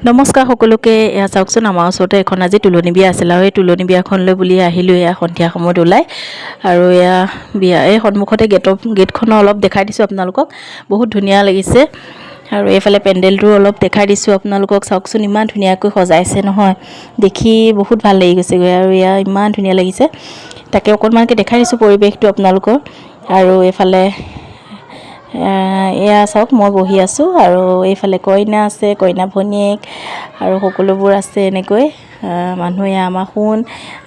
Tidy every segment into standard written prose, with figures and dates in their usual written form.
নমস্কাৰ সকলোকে। এয়া চাওকচোন, আমাৰ ওচৰতে এখন আজি তুলনি বিয়া আছিল আৰু এই তুলনি বিয়াখনলৈ বুলি আহিলোঁ এয়া সন্ধিয়া সময়ত ওলাই। আৰু এয়া বিয়া এই সন্মুখতে গেটখনৰ অলপ দেখাই দিছোঁ আপোনালোকক। বহুত ধুনীয়া লাগিছে। আৰু এইফালে পেণ্ডেলটো অলপ দেখাই দিছোঁ আপোনালোকক। চাওকচোন ইমান ধুনীয়াকৈ সজাইছে নহয়, দেখি বহুত ভাল লাগি গৈছেগৈ। আৰু এয়া ইমান ধুনীয়া লাগিছে, তাকে অকণমানকৈ দেখাই দিছোঁ পৰিৱেশটো আপোনালোকৰ। আৰু এইফালে এয়া চাওক, মই বহি আছোঁ আৰু এইফালে কইনা আছে, কইনা ভনীয়েক আৰু সকলোবোৰ আছে। এনেকৈ মানুহ এয়া আমাৰ শুন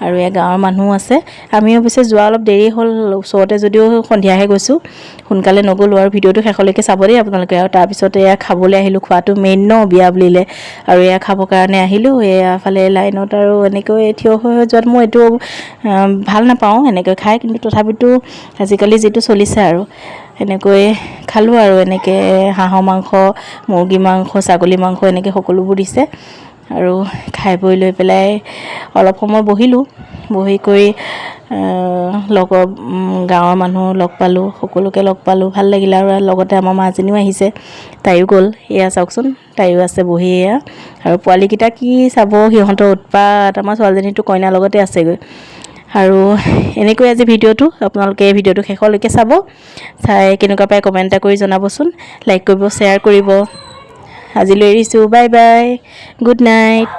আৰু এয়া গাঁৱৰ মানুহ আছে। আমি অৱশ্যে যোৱা অলপ দেৰি হ'ল, ওচৰতে যদিও সন্ধিয়াহে গৈছোঁ, সোনকালে নগ'লোঁ। আৰু ভিডিঅ'টো শেষলৈকে চাব দেই আপোনালোকে। আৰু তাৰপিছতে এয়া খাবলৈ আহিলোঁ, খোৱাটো মেইন ন বিয়া বুলিলে। আৰু এয়া খাবৰ কাৰণে আহিলোঁ এয়াফালে লাইনত। আৰু এনেকৈ থিয় হৈ যোৱাত মই এইটো ভাল নাপাওঁ এনেকৈ খাই, কিন্তু তথাপিতো আজিকালি যিটো চলিছে আৰু এনেকৈ খালোঁ। আৰু এনেকৈ হাঁহৰ মাংস, মুৰ্গী মাংস, ছাগলী মাংস এনেকৈ সকলোবোৰ দিছে। আৰু খাই বৈ লৈ পেলাই অলপ সময় বহিলোঁ। বহি কৰি লগৰ গাঁৱৰ মানুহ লগ পালোঁ, সকলোকে লগ পালোঁ, ভাল লাগিলে। আৰু লগতে আমাৰ মাজনীও আহিছে, তাইও গ'ল। এয়া চাওকচোন, তাইও আছে বহি এয়া। আৰু পোৱালীকেইটা কি চাব, সিহঁতৰ উৎপাত। আমাৰ ছোৱালীজনীটো কইনাৰ লগতে আছেগৈ। আৰু এনেকৈ আজি ভিডিঅ'টো আপোনালোকে এই ভিডিঅ'টো শেষলৈকে চাব। চাই কেনেকুৱা পায় কমেণ্ট এটা কৰি জনাবচোন। লাইক কৰিব, শ্বেয়াৰ কৰিব। আজিলৈ এৰিছোঁ, বাই বাই, গুড নাইট।